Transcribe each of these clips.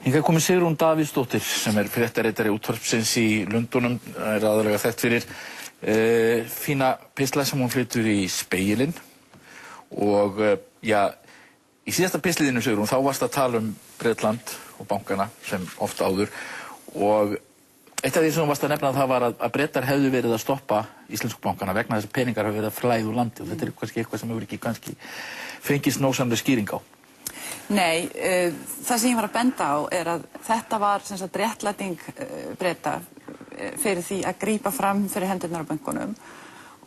Hingað komið Sigrún Davíðsdóttir sem fréttaritari Útvarpsins í Lundúnum, aðallega þekkt fyrir fína pistla sem hún flytur í Spegilinn og í síðasta pistliðinu Sigrún þá varst að tala Bretland og bankana sem oft áður og eitt af því sem þú varst að nefna það var að Bretar hefðu verið að stoppa íslensku bankana vegna þess að peningar hafa verið að flæða úr landi og þetta kannski eitthvað sem hefur ekki kannski fengist nógsamlega skýring á. Nei, það sem ég var að benda á að þetta var sem sagt réttlæting Breta fyrir því að grípa fram fyrir hendurnar á bönkunum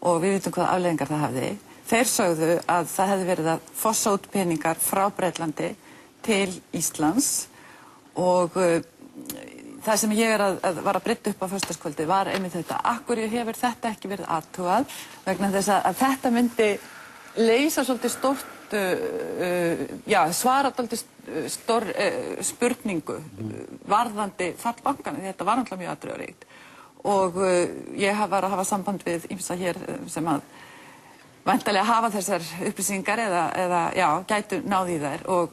og við vitum hvaða afleiðingar það hafði. Þeir sögðu að það hefði verið að fossa út peningar frá Bretlandi til Íslands og það sem ég var að brydda upp á föstudagskvöldi var einmitt þetta. Af hverju hefur þetta ekki verið athugað vegna þess að þetta myndi leysa svolítið stórt svara dálítið stór spurningu varðandi fall bankana, þetta var náttúrulega mjög atriðaríkt og ég var að hafa samband við ýmsa hér sem að væntanlega hafa þessar upplýsingar eða gætu náð í þær og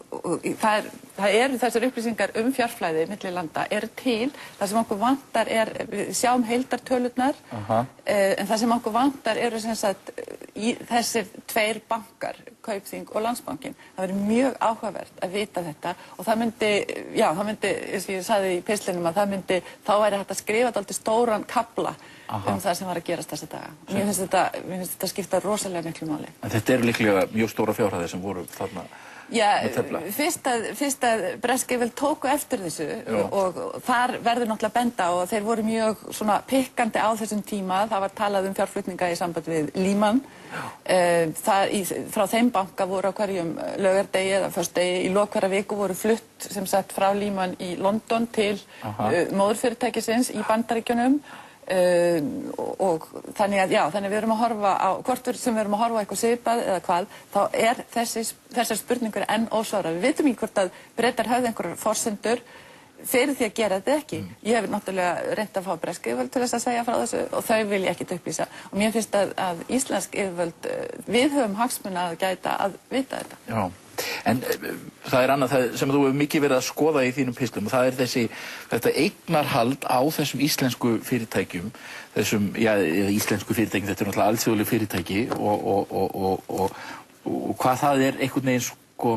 það eru þessar upplýsingar fjárflæði milli landa eru til, það sem okkur vantar við sjáum heildartölurnar en það sem okkur vantar eru sem sagt þessir tveir bankar, Kaupþing og Landsbankinn. Það verður mjög áhugavert að vita þetta og það myndi, eins og ég sagði í pistlinum að þá væri hægt að skrifa dálítið stóran kafla það sem var að gerast þessa daga. Mér finnst þetta skipta rosalega miklu máli. En þetta eru líklega mjög stóra fjárhæðir sem voru þarna fyrst að bresk yfirvöld tóku eftir þessu og þar verður náttúrulega benda og þeir voru mjög svona pikkandi á þessum tíma. Það var talað fjárflutninga í samband við Lehman. Frá þeim banka voru á hverjum laugardegi eða föstudegi í lok hverrar viku voru flutt sem sagt frá Lehman í London til móðurfyrirtækisins í Bandaríkjunum. Og þannig við erum að horfa á hvort sem við erum að horfa á eitthvað svipað eða hvað, þá þessar spurningar enn ósvarað. Við vitum ekki hvort að Bretar höfðu einhverjar forsendur fyrir því að gera þetta ekki. Ég hef náttúrulega reynt að fá bresk yfirvöld til þess að segja frá þessu og þau vilja ekkert upplýsa og mér finnst að íslensk yfirvöld við höfum hagsmuna að gæta að vita þetta. Já. En það annað sem þú hefur mikið verið að skoða í þínum pistlum og það þetta eignarhald á þessum íslensku fyrirtækjum, íslensku fyrirtækjum, þetta náttúrulega alþjóðleg fyrirtæki og hvað það einhvern veginn sko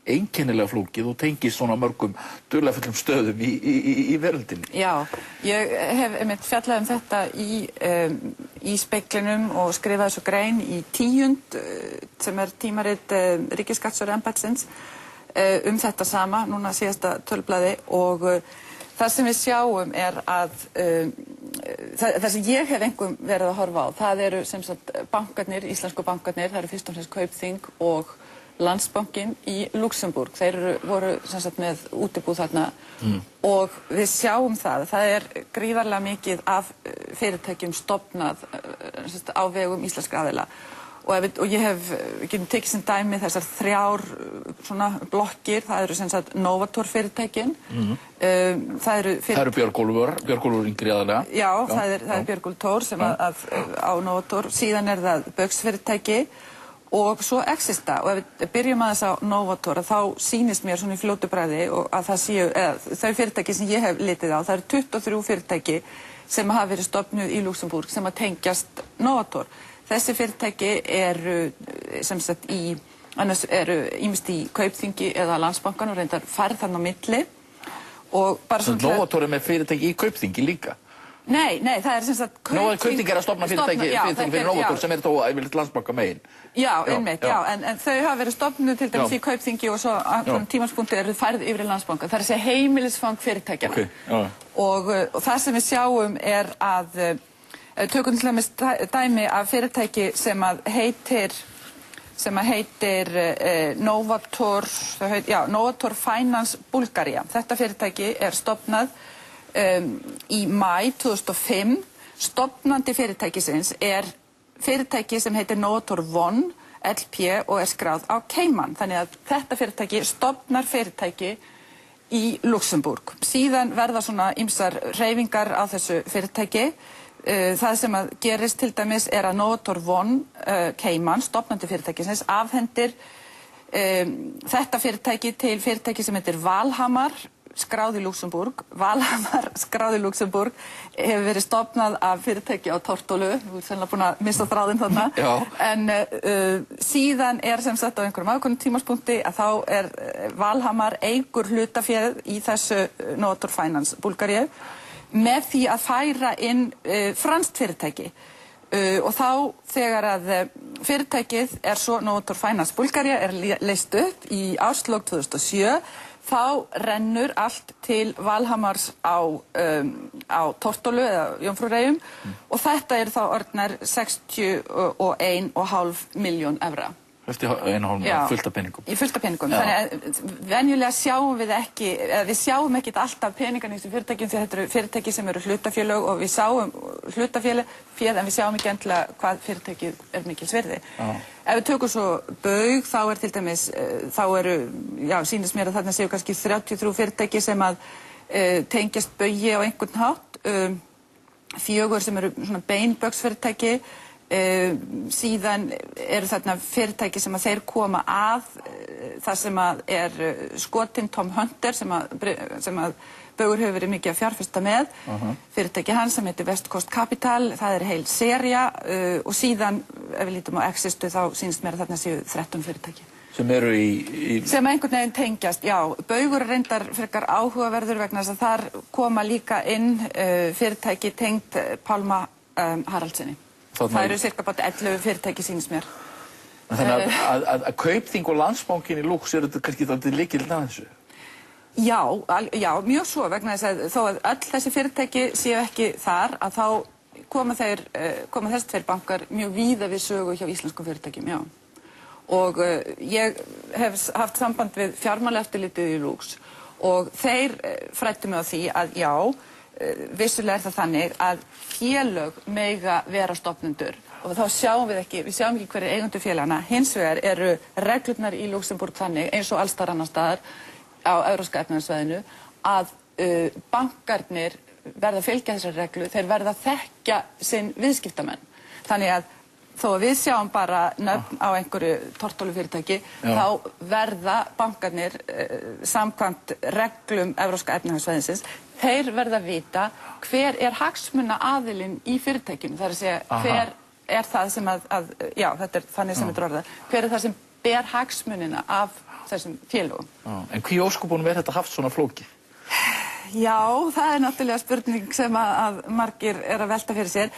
einkennilega flókið og tengist svona mörgum dularfullum stöðum í veröldinni. Já, ég hef einmitt fjallað þetta í Speglinum og skrifað svo grein í Tíund sem tímarit Ríkisskattstjóraembættisins þetta sama, núna síðasta tölblaði og það sem við sjáum að það sem ég hef einkum verið að horfa á, það eru sem sagt bankarnir, íslensku bankarnir, það eru fyrst og fremst Kaupþing og Landsbankinn í Luxemburg. Þeir voru sem sagt með útibúð þarna og við sjáum það gríðarlega mikið af fyrirtækjum stofnað á vegum íslenskra aðila og ég getum tekið sem dæmi þessar þrjár svona blokkir, það eru sem sagt Novator fyrirtækin það eru Björgólfur yngri aðalega. Já, það er Björgólfur Thor sem á Novator, síðan það Böks fyrirtæki og svo Exista og ef við byrjum aðeins á Novator þá sýnist mér svona í fljótu bragði og að það séu, þau fyrirtæki sem ég hef litið á, það eru 23 fyrirtæki sem hafa verið stofnuð í Luxemburg sem að tengjast Novator. Þessi fyrirtæki eru sem sagt annars eru ýmist í Kaupþingi eða Landsbankann og reyndar færð þarna á milli og bara svona Novator með fyrirtæki í Kaupþingi líka? Nei, það sem sagt Kaupþing að stofna fyrirtæki fyrir Novator sem þó yfirleitt Landsbanka megin. Já, einmitt, en þau hafa verið stofnuð til dæmis í Kaupþingi og svo á tímaspunkti eru færð yfir í Landsbanka. Það er heimilisfang fyrirtækjanna. Og það sem við sjáum að tökum til dæmis dæmi af fyrirtæki sem heitir Novator Finance Bulgaria. Þetta fyrirtæki stofnað í maí 2005. Stofnandi fyrirtækisins fyrirtæki sem heitir Novator One LP og skráð á Cayman. Þannig að þetta fyrirtæki stofnar fyrirtæki í Luxemburg. Síðan verða svona ýmsar hreyfingar á þessu fyrirtæki. Það sem gerist til dæmis að Novator One Cayman, stofnandi fyrirtækisins, afhendir þetta fyrirtæki til fyrirtæki sem heitir Valhamar skráð í Luxembourg, Valhamar skráð í Luxembourg, hefur verið stofnað af fyrirtæki á Tortólu, þú ert sennilega búin að missa þráðinn þarna, en síðan sem sagt á einhverjum ákveðnum tímaspunkti að þá Valhamar eigur hlutaféð í þessu Novator Finance Búlgaríu með því að færa inn franskt fyrirtæki. Og þá þegar að fyrirtækið svo Novator Finance Búlgaría leyst upp í árslok 2007, þá rennur allt til Valhamars á Tortólu eða Jómfrúreyjum og þetta þá orðnar 61,5 milljón evra. 61,5 fullt af peningum. Í fullt af peningum. Þannig að venjulega sjáum við ekki, við sjáum ekkert alltaf peningarnir í þessum fyrirtækjum því þetta eru fyrirtæki sem eru hlutafélög og við sáum hlutaféð en við sjáum ekki endilega hvað fyrirtækið mikils virði. Ef við tökum svo Baug, þá til dæmis, sýnist mér að þarna séu kannski 33 fyrirtæki sem að tengjast Baugi á einhvern hátt, 4 sem eru svona bein Baugsfyrirtæki, síðan eru þarna fyrirtæki sem að þeir koma að það sem að skotinn Tom Hunter sem að Baugur hefur verið mikið að fjárfesta með fyrirtæki hans sem heitir West Coast Capital, það heil sería og síðan ef við lítum á Existu þá sýnist mér að þarna séu 13 fyrirtæki sem eru í sem einhvern veginn tengjast, já. Baugur reyndar frekar áhugaverður vegna þess að þar koma líka inn fyrirtæki tengd Pálma Haraldsssyni. Það eru cirka bara 11 fyrirtæki sýnist mér. Þannig að Kaupþing og Landsbankinn í Lux þetta kannski dálítið lykillinn að þessu? Já, mjög svo vegna þess að þó að öll þessi fyrirtæki séu ekki þar að þá koma þessi tveir bankar mjög víða við sögu hjá íslenskum fyrirtækjum, já. Og ég hef haft samband við fjármálaeftirlitið í Lux og þeir fræddu mig á því að já, vissulega það þannig að félög mega vera stofnendur og þá sjáum við ekki hverjir eigendur félagana, hins vegar eru reglurnar í Luxembourg þannig eins og alls staðar annars staðar á Evrópska efnahagssvæðinu að bankarnir verða að fylgja þessari reglu, þeir verða að þekkja sinn viðskiptamenn. Þannig að þó að við sjáum bara nöfn á einhverju Tortólu-fyrirtæki, þá verða bankarnir samkvæmt reglum Evrópska efnahagssvæðisins, þeir verða að vita hver hagsmunaaðilinn í fyrirtækinu, það að segja hver það sem já, þetta þannig sem þetta orðað, hver það sem ber hagsmunina af þessum félögum. En hví ósköpunum þetta haft svona flókið? Já, það náttúrulega spurning sem að margir að velta fyrir sér.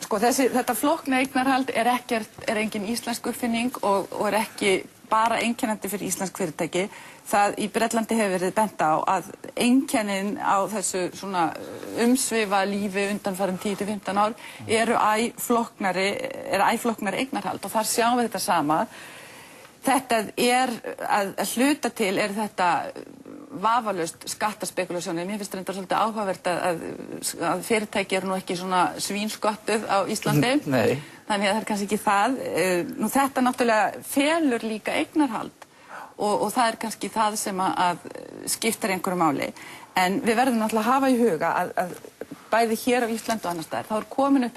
Sko, þetta flókna eignarhald engin íslensk uppfinning og ekki bara einkennandi fyrir íslensk fyrirtæki. Það í Bretlandi hefur verið bent á að einkennin á þessu svona umsvifa lífi undanfarin 10-15 ár eru æ flóknari eignarhald og þar sjáum við þetta sama. Þetta að hluta til þetta vafalaust skattaspekulasjónir. Mér finnst reyndar svolítið áhugavert að fyrirtæki nú ekki svona svínskottuð á Íslandi. Nei. Þannig að það kannski ekki það. Nú þetta náttúrulega felur líka eignarhald og það kannski það sem að skiptir einhverju máli. En við verðum náttúrulega að hafa í huga að bæði hér á Íslandi og annars staðar, þá komin upp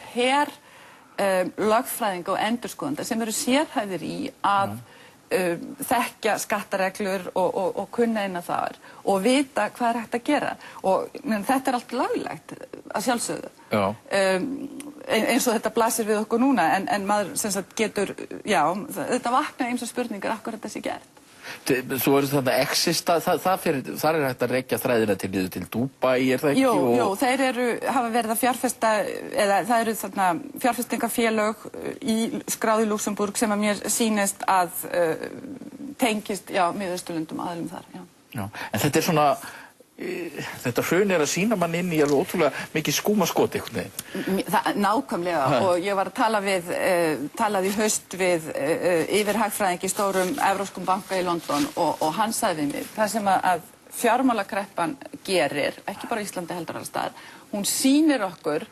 lögfræðinga og endurskoðenda sem eru sérhæfðir í að þekkja skattareglur og kunna inn að þar og vita hvað hægt að gera og þetta allt löglegt að sjálfsögðu eins og þetta blasir við okkur núna en maður sem sagt getur þetta vakna ýmsar spurningar af hverju þetta sé gert. Svo eru þarna Exista, þar hægt að rekja þræðina til Dubai, það ekki? Jú, þeir hafa verið að fjárfesta, eða það eru þarna fjárfestingafélög skráð í Luxembourg sem að mér sýnist að tengist, Miðausturlöndum aðilum þar, Já, en þetta svona, þetta hrun að sýna mann inn í alveg ótrúlega mikið skúmaskot einhvern veginn. Nákvæmlega og ég var að talaði í haust við yfirhagfræðing í stórum evrópskum banka í London og hann sagði við mig, það sem að fjármálakreppan gerir, ekki bara Íslandi heldur alls staðar, hún sýnir okkur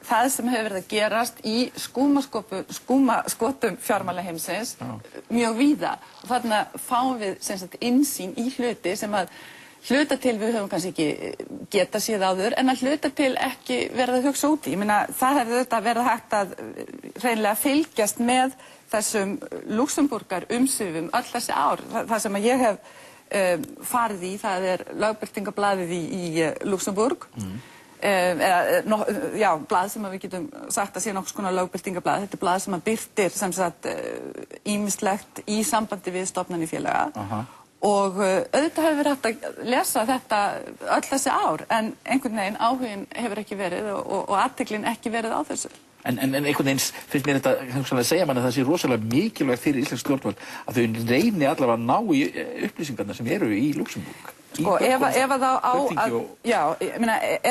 það sem hefur verið að gerast í skúmaskotum fjármálaheimsins mjög víða og þarna fáum við sem sagt innsýn í hluti sem að hluta til við höfum kannski ekki geta séð áður en að hluta til ekki verið að hugsa út í. Ég meina það hefði þetta verið hægt að hreinlega fylgjast með þessum Luxembourgar umsvifum öll þessi ár. Það sem að ég hef farið í, það lögbirtingablaðið í Luxemburg. Blað sem við getum sagt að sé nokkurs konar lögbirtingablað. Þetta blað sem birtir sem sagt ýmislegt í sambandi við stofnanir félaga. Og auðvitað hefur verið hægt að lesa þetta öll þessi ár, en einhvern veginn áhuginn hefur ekki verið og athyglin ekki verið á þessu. En einhvern veginn finnst mér þetta að segja manni að það sé rosalega mikilvægt fyrir íslensk stjórnvöld að þau reyni allavega að ná í upplýsingarna sem eru í Luxemburg. Sko, ef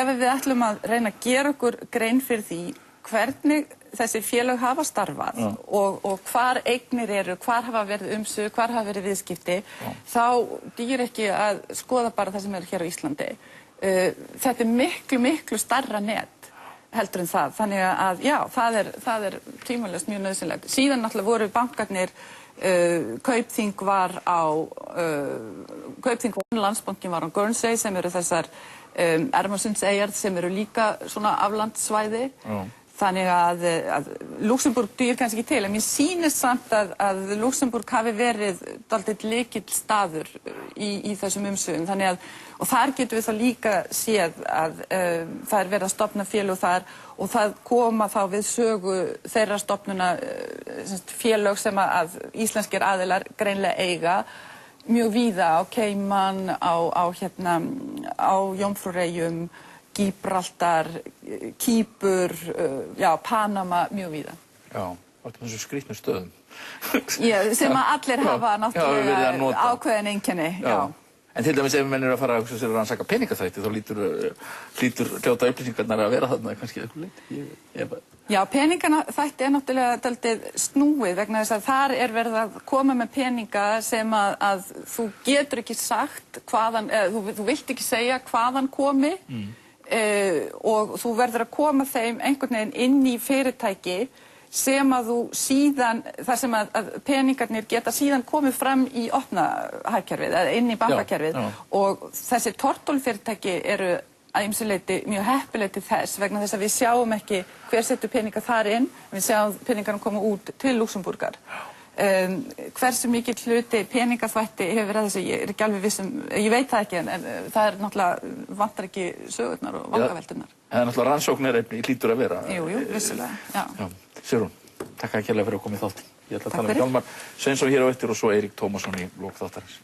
við ætlum að reyna að gera okkur grein fyrir því hvernig þessi félög hafa starfað og hvar eignir eru, hvar hafa verið umsvif, hvar hafa verið viðskipti, þá dugir ekki að skoða bara það sem er hér á Íslandi. Þetta miklu, miklu stærra net heldur en það. Þannig að já, það er tvímælalaust mjög nauðsynlegt. Síðan náttúrulega voru bankarnir, Kaupþing var á Landsbankinn var á Guernsey sem eru þessar Ermarsundseyjar sem eru líka svona aflandssvæði. Þannig að Luxemburg dugir kannski ekki til, en mér sýnist samt að Luxemburg hafi verið dálítið lykill staður í þessum umsvifum. Þannig að, og þar getum við þá líka séð að það er verið að stofna félög þar og það koma þá við sögu þeirra stofnuna félög sem að íslenskir aðilar greinlega eiga mjög víða á Cayman, á Jómfrúreyjum, Gíbraltar, Kýpur, Panama, mjög víða. Já, alltaf þessu skrýtnu stöðum. Já, sem að allir hafa náttúrulega ákveðin einkenni. En til dæmis ef menn eru að fara að rannsaka peningaþvætti, þá hlýtur hljóta upplýsingarnar að vera þarna kannski eitthvað leyti. Já, peningaþvætti náttúrulega dálítið snúið vegna þess að þar verið að koma með peninga sem að þú getur ekki sagt hvaðan, þú vilt ekki segja hvaðan komi. Og þú verður að koma þeim einhvern veginn inn í fyrirtæki sem að þú síðan, þar sem að peningarnir geta síðan komið fram í opna hagkerfið, eða inn í bankakerfið. Og þessi tortólfyrirtæki eru að ýmsu leyti mjög heppileg til þess vegna þess að við sjáum ekki hver setur peninga þar inn, við sjáum peningarna koma út til Luxemburgar. Hversu mikill hluti peningaþvætti hefur verið að þessu, ég ekki alveg vissum, ég veit það ekki, en það náttúrulega vantar ekki sögurnar og vangavelturnar. Það náttúrulega rannsóknarefni hlýtur að vera. Jú, vissulega, já. Sigrún, takk kærlega fyrir að koma í þáttinn. Ég ætla að tala með Hjálmar Sveinsson hér á eftir og svo Eirík Tómasson í lok þáttarins.